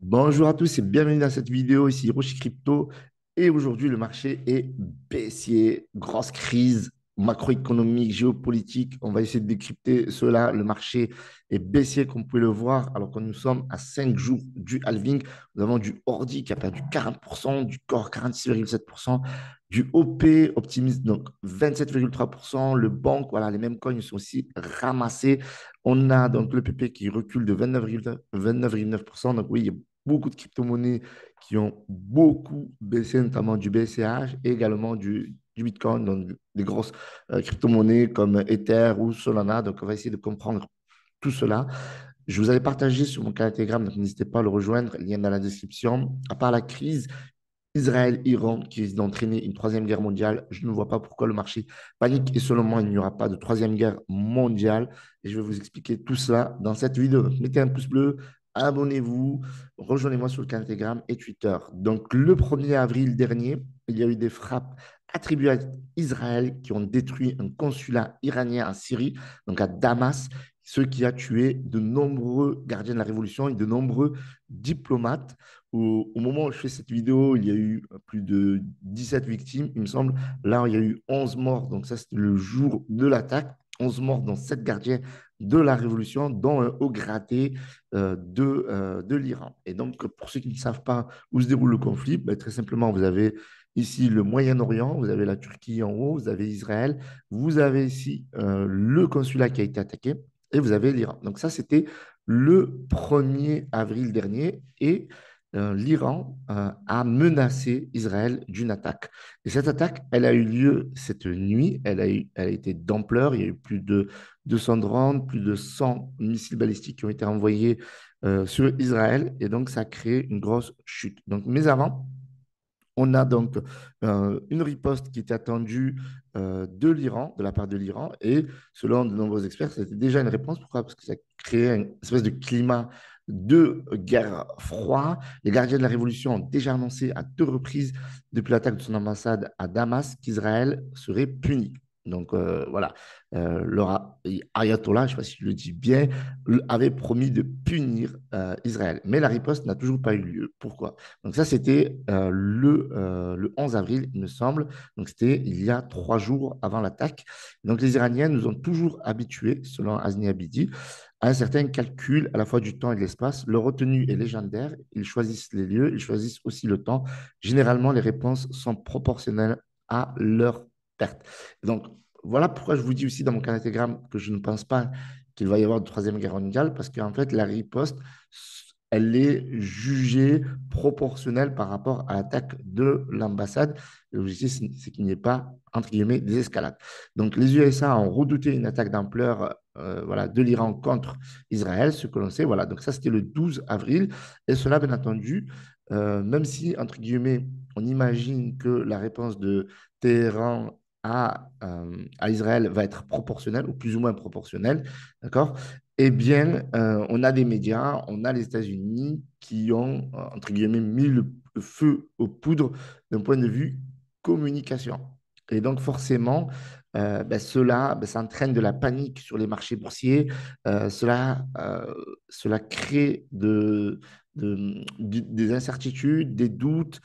Bonjour à tous et bienvenue dans cette vidéo. Ici Rocher Crypto. Et aujourd'hui, le marché est baissier. Grosse crise macroéconomique, géopolitique. On va essayer de décrypter cela. Le marché est baissier, comme vous pouvez le voir, alors que nous sommes à 5 jours du halving. Nous avons du Ordi qui a perdu 40%, du Core 46,7%, du OP Optimisme, donc 27,3%. Le Bank, voilà, les mêmes coins sont aussi ramassés. On a donc le PP qui recule de 29,9%. Donc oui, il y a beaucoup de crypto-monnaies qui ont beaucoup baissé, notamment du BCH et également du Bitcoin, donc des grosses crypto-monnaies comme Ether ou Solana. Donc, on va essayer de comprendre tout cela. Je vous avais partagé sur mon canal Telegram, donc n'hésitez pas à le rejoindre, lien dans la description. À part la crise Israël-Iran qui risque d'entraîner une troisième guerre mondiale, je ne vois pas pourquoi le marché panique et selon moi, il n'y aura pas de troisième guerre mondiale. Et je vais vous expliquer tout ça dans cette vidéo. Donc, mettez un pouce bleu, abonnez-vous, rejoignez-moi sur le canal Telegram et Twitter. Donc, le 1er avril dernier, il y a eu des frappes attribuées à Israël qui ont détruit un consulat iranien en Syrie, donc à Damas, ce qui a tué de nombreux gardiens de la révolution et de nombreux diplomates. Au moment où je fais cette vidéo, il y a eu plus de 17 victimes, il me semble. Là, il y a eu 11 morts. Donc, ça, c'était le jour de l'attaque. 11 morts, dont 7 gardiens de la Révolution, dont un haut gradé de l'Iran. Et donc, pour ceux qui ne savent pas où se déroule le conflit, ben, très simplement, vous avez ici le Moyen-Orient, vous avez la Turquie en haut, vous avez Israël, vous avez ici le consulat qui a été attaqué et vous avez l'Iran. Donc, ça, c'était le 1er avril dernier. Et l'Iran a menacé Israël d'une attaque. Et cette attaque, elle a eu lieu cette nuit, elle a été d'ampleur, il y a eu plus de 200 drones, plus de 100 missiles balistiques qui ont été envoyés sur Israël, et donc ça a créé une grosse chute. Donc, mais avant, on a donc une riposte qui était attendue de l'Iran, de la part de l'Iran, et selon de nombreux experts, c'était déjà une réponse. Pourquoi? Parce que ça créait une espèce de climat de guerre froid. Les gardiens de la révolution ont déjà annoncé à 2 reprises depuis l'attaque de son ambassade à Damas qu'Israël serait puni. Donc voilà, leur ayatollah, je ne sais pas si je le dis bien, avait promis de punir Israël. Mais la riposte n'a toujours pas eu lieu. Pourquoi? Donc ça, c'était le 11 avril, il me semble. Donc c'était il y a 3 jours avant l'attaque. Donc les Iraniens nous ont toujours habitués, selon Azni Abidi, à un certain calcul à la fois du temps et de l'espace. Leur retenue est légendaire. Ils choisissent les lieux, ils choisissent aussi le temps. Généralement, les réponses sont proportionnelles à leur perte. Donc voilà pourquoi je vous dis aussi dans mon canal Telegram que je ne pense pas qu'il va y avoir de troisième guerre mondiale, parce qu'en fait, la riposte, elle est jugée proportionnelle par rapport à l'attaque de l'ambassade. L'objectif, c'est qu'il n'y ait pas, entre guillemets, des escalades. Donc, les USA ont redouté une attaque d'ampleur voilà, de l'Iran contre Israël, ce que l'on sait. Voilà, donc ça, c'était le 12 avril. Et cela, bien entendu, même si, entre guillemets, on imagine que la réponse de Téhéran à Israël va être proportionnelle, ou plus ou moins proportionnelle, d'accord? Eh bien, on a des médias, on a les États-Unis qui ont, entre guillemets, mis le feu aux poudres d'un point de vue communication. Et donc, forcément, cela, ça entraîne de la panique sur les marchés boursiers. Cela crée des incertitudes, des doutes.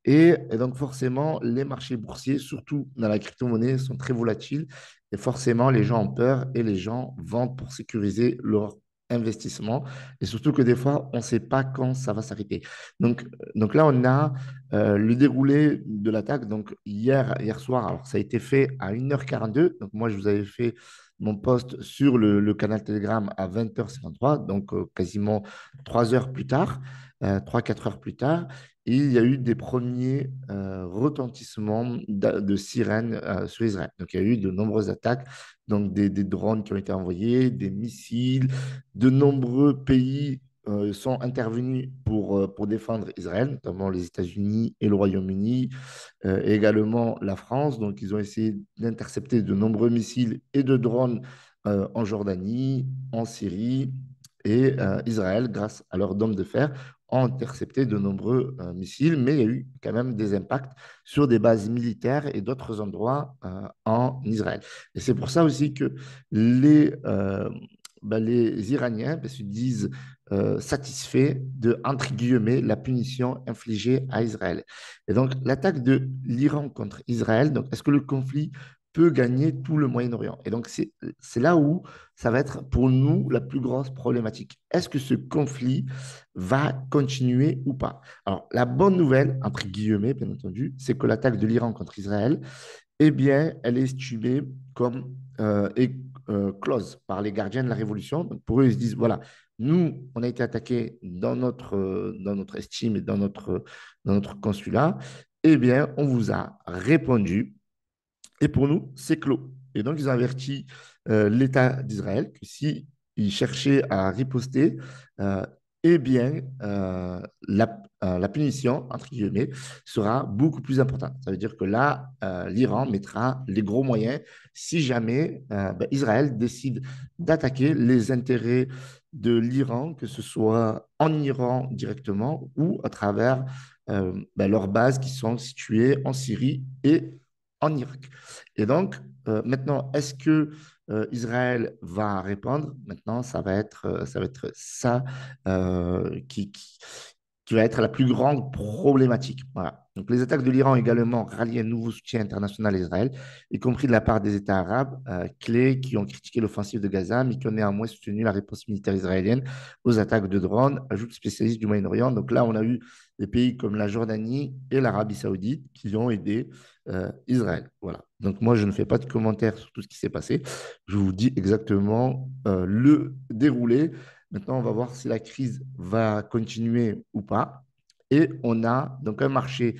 Et donc, forcément, les marchés boursiers, surtout dans la crypto-monnaie, sont très volatiles. Et forcément, les gens ont peur et les gens vendent pour sécuriser leur investissement. Et surtout que des fois, on ne sait pas quand ça va s'arrêter. Donc là, on a le déroulé de l'attaque. Donc hier soir, alors ça a été fait à 1h42. Donc moi, je vous avais fait mon post sur le canal Telegram à 20h53, donc quasiment 3 heures plus tard, 3-4 heures plus tard. Et il y a eu des premiers retentissements de sirènes sur Israël. Donc, il y a eu de nombreuses attaques, donc des drones qui ont été envoyés, des missiles. De nombreux pays sont intervenus pour défendre Israël, notamment les États-Unis et le Royaume-Uni, et également la France. Donc, ils ont essayé d'intercepter de nombreux missiles et de drones en Jordanie, en Syrie, et Israël, grâce à leurs dômes de fer, ont intercepté de nombreux missiles, mais il y a eu quand même des impacts sur des bases militaires et d'autres endroits en Israël. Et c'est pour ça aussi que les Iraniens se disent satisfait de, entre guillemets, la punition infligée à Israël. Et donc, l'attaque de l'Iran contre Israël, donc, est-ce que le conflit peut gagner tout le Moyen-Orient? Et donc, c'est là où ça va être pour nous la plus grosse problématique. Est-ce que ce conflit va continuer ou pas? Alors, la bonne nouvelle, entre guillemets, bien entendu, c'est que l'attaque de l'Iran contre Israël, eh bien, elle est estimée comme close par les gardiens de la Révolution. Donc, pour eux, ils se disent, voilà, nous, on a été attaqués dans notre estime et dans notre consulat. Eh bien, on vous a répondu et pour nous, c'est clos. Et donc, ils ont averti l'État d'Israël que si ils cherchaient à riposter, euh, eh bien, la punition, entre guillemets, sera beaucoup plus importante. Ça veut dire que là, l'Iran mettra les gros moyens si jamais Israël décide d'attaquer les intérêts de l'Iran, que ce soit en Iran directement ou à travers leurs bases qui sont situées en Syrie et en Irak. Et donc, maintenant, est-ce que Israël va répondre? Maintenant, ça va être ça qui va être la plus grande problématique. Voilà. Donc, les attaques de l'Iran ont également rallié un nouveau soutien international à Israël, y compris de la part des États arabes clés qui ont critiqué l'offensive de Gaza, mais qui ont néanmoins soutenu la réponse militaire israélienne aux attaques de drones, ajoute le spécialiste du Moyen-Orient. Donc là, on a eu des pays comme la Jordanie et l'Arabie saoudite qui ont aidé Israël. Voilà. Donc moi, je ne fais pas de commentaires sur tout ce qui s'est passé. Je vous dis exactement le déroulé. Maintenant, on va voir si la crise va continuer ou pas. Et on a donc un marché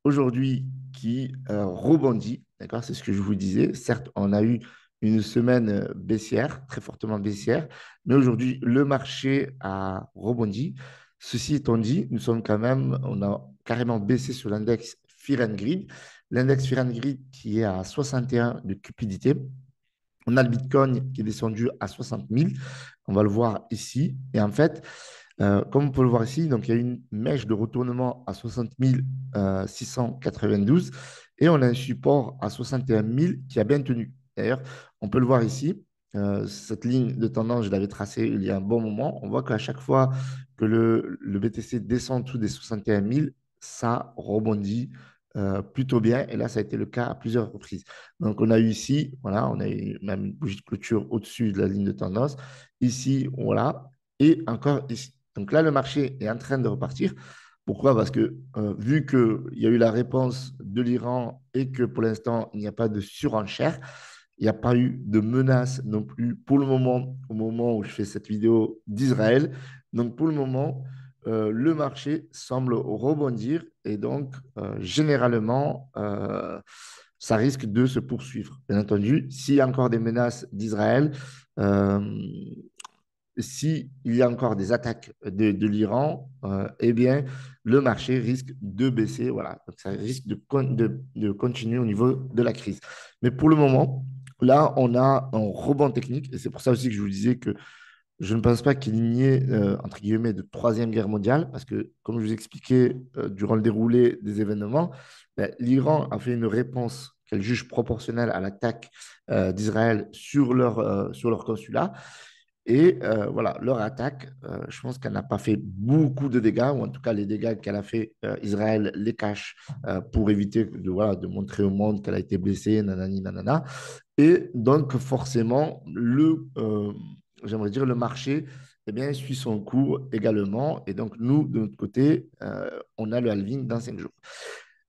aujourd'hui qui rebondit. D'accord? C'est ce que je vous disais. Certes, on a eu une semaine baissière, très fortement baissière, mais aujourd'hui, le marché a rebondi. Ceci étant dit, on a carrément baissé sur l'index Fear and Greed. L'index Fear and Greed qui est à 61 de cupidité. On a le Bitcoin qui est descendu à 60 000. On va le voir ici. Et en fait, comme on peut le voir ici, donc il y a une mèche de retournement à 60 692 et on a un support à 61 000 qui a bien tenu. D'ailleurs, on peut le voir ici. Cette ligne de tendance, je l'avais tracée il y a un bon moment. On voit qu'à chaque fois que le BTC descend en dessous des 61 000, ça rebondit plutôt bien. Et là, ça a été le cas à plusieurs reprises. Donc, on a eu ici, voilà, on a eu même une bougie de clôture au-dessus de la ligne de tendance. Ici, voilà, et encore ici. Donc là, le marché est en train de repartir. Pourquoi? Parce que vu qu'il y a eu la réponse de l'Iran et que pour l'instant, il n'y a pas de surenchère, il n'y a pas eu de menace non plus pour le moment, au moment où je fais cette vidéo d'Israël. Donc pour le moment, le marché semble rebondir et donc généralement, ça risque de se poursuivre. Bien entendu, s'il y a encore des menaces d'Israël, euh, s'il y a encore des attaques de l'Iran, eh bien, le marché risque de baisser. Voilà. Donc, ça risque de continuer au niveau de la crise. Mais pour le moment, là, on a un rebond technique. Et c'est pour ça aussi que je vous disais que je ne pense pas qu'il y ait, entre guillemets, de troisième guerre mondiale, parce que, comme je vous expliquais durant le déroulé des événements, ben, l'Iran a fait une réponse qu'elle juge proportionnelle à l'attaque d'Israël sur leur consulat. Et voilà, leur attaque, je pense qu'elle n'a pas fait beaucoup de dégâts, ou en tout cas les dégâts qu'elle a fait, Israël les cache pour éviter voilà, de montrer au monde qu'elle a été blessée, nanani, nanana. Et donc forcément, j'aimerais dire, le marché eh bien, suit son cours également. Et donc nous, de notre côté, on a le halving dans 5 jours.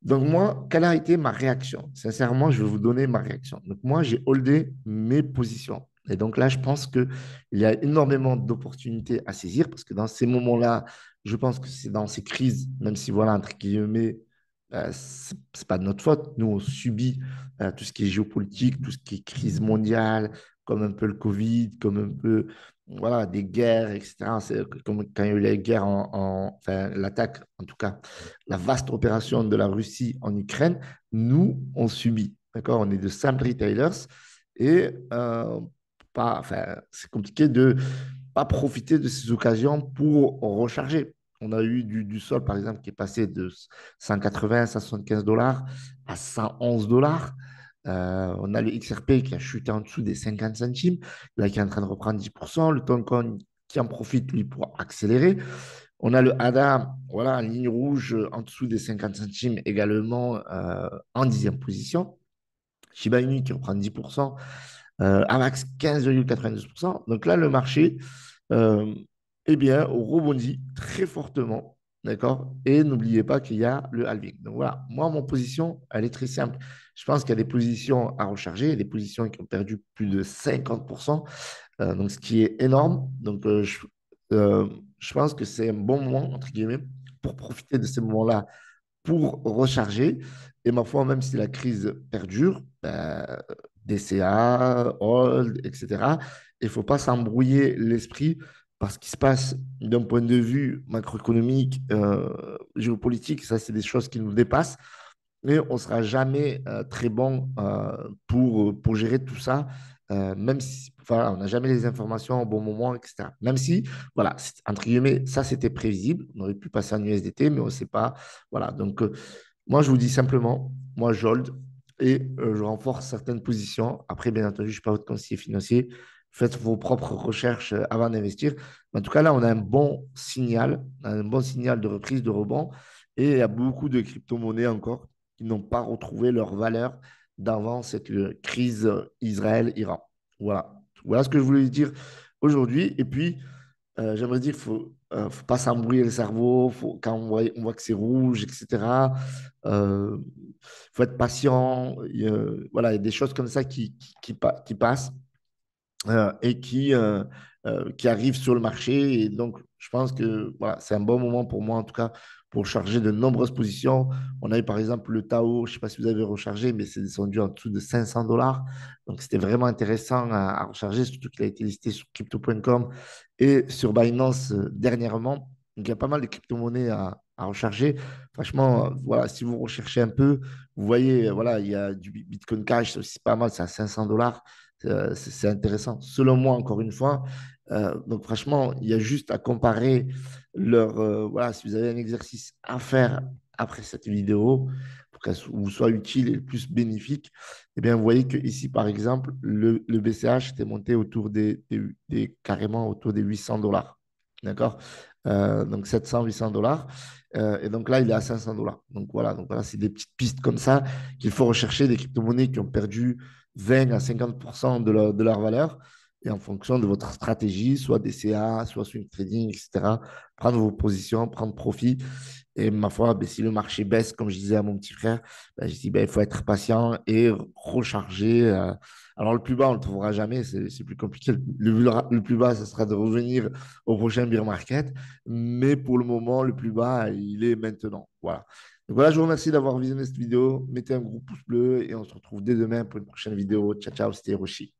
Donc moi, quelle a été ma réaction? Sincèrement, je vais vous donner ma réaction. Donc moi, j'ai holdé mes positions. Et donc là, je pense qu'il y a énormément d'opportunités à saisir parce que dans ces moments-là, je pense que c'est dans ces crises, même si voilà, entre guillemets, c'est pas de notre faute. Nous, on subit tout ce qui est géopolitique, tout ce qui est crise mondiale, comme un peu le Covid, comme un peu voilà, des guerres, etc. C'est comme quand il y a eu les guerres enfin, l'attaque, en tout cas, la vaste opération de la Russie en Ukraine, nous, on subit. D'accord? On est de simple retailers et enfin, c'est compliqué de pas profiter de ces occasions pour recharger. On a eu du sol, par exemple, qui est passé de 180, 175 dollars à 111 dollars. On a le XRP qui a chuté en dessous des 50 centimes, là qui est en train de reprendre 10%. Le Toncoin qui en profite, lui, pour accélérer. On a le ADA, voilà, en ligne rouge en dessous des 50 centimes également en 10e position. Shiba Inu qui reprend 10%, Avax 15,92%. Donc là, le marché, euh, eh bien, rebondit très fortement. D'accord? Et n'oubliez pas qu'il y a le halving. Donc voilà, moi, mon position, elle est très simple. Je pense qu'il y a des positions à recharger, il y a des positions qui ont perdu plus de 50%, donc ce qui est énorme. Donc euh, je pense que c'est un bon moment, entre guillemets, pour profiter de ces moments-là pour recharger. Et ma foi, même si la crise perdure, DCA, hold, etc., il ne faut pas s'embrouiller l'esprit parce qu'il se passe d'un point de vue macroéconomique, géopolitique, ça, c'est des choses qui nous dépassent. Mais on ne sera jamais très bon pour gérer tout ça, même si voilà, on n'a jamais les informations au bon moment, etc. Même si, voilà, entre guillemets, ça c'était prévisible. On aurait pu passer en USDT, mais on ne sait pas. Voilà, donc moi je vous dis simplement, moi j'hold et je renforce certaines positions. Après, bien entendu, je ne suis pas votre conseiller financier. Faites vos propres recherches avant d'investir. Mais en tout cas, là, on a un bon signal de reprise, de rebond. Et il y a beaucoup de crypto-monnaies encore qui n'ont pas retrouvé leur valeur d'avant cette crise Israël-Iran. Voilà. Voilà ce que je voulais dire aujourd'hui. Et puis, j'aimerais dire qu'il ne faut pas s'embrouiller le cerveau quand on voit que c'est rouge, etc. Il faut être patient. Voilà, il y a des choses comme ça qui passent et qui arrivent sur le marché. Et donc, je pense que voilà, c'est un bon moment pour moi, en tout cas, pour charger de nombreuses positions. On a eu par exemple le Tao, je ne sais pas si vous avez rechargé, mais c'est descendu en dessous de 500 $. Donc, c'était vraiment intéressant à recharger, surtout qu'il a été listé sur crypto.com et sur Binance dernièrement. Donc, il y a pas mal de crypto-monnaies à recharger. Franchement, voilà, si vous recherchez un peu, vous voyez, voilà, il y a du Bitcoin Cash, c'est aussi pas mal, c'est à 500 $. C'est intéressant. Selon moi, encore une fois, donc franchement, il y a juste à comparer voilà, si vous avez un exercice à faire après cette vidéo, pour qu'elle vous soit utile et le plus bénéfique, eh bien, vous voyez que ici, par exemple, le BCH était monté autour carrément autour des 800 $. D'accord? Donc 700, 800 $. Et donc là, il est à 500 $. Donc voilà, c'est des petites pistes comme ça qu'il faut rechercher, des crypto-monnaies qui ont perdu 20 à 50% de leur valeur. Et en fonction de votre stratégie, soit DCA, soit swing trading, etc., prendre vos positions, prendre profit. Et ma foi, ben, si le marché baisse, comme je disais à mon petit frère, ben, je dis ben, il faut être patient et recharger. Alors, le plus bas, on ne le trouvera jamais, c'est plus compliqué. Le plus bas, ce sera de revenir au prochain bear market. Mais pour le moment, le plus bas, il est maintenant. Voilà. Donc voilà, je vous remercie d'avoir visionné cette vidéo. Mettez un gros pouce bleu et on se retrouve dès demain pour une prochaine vidéo. Ciao, ciao, c'était Hiroshi.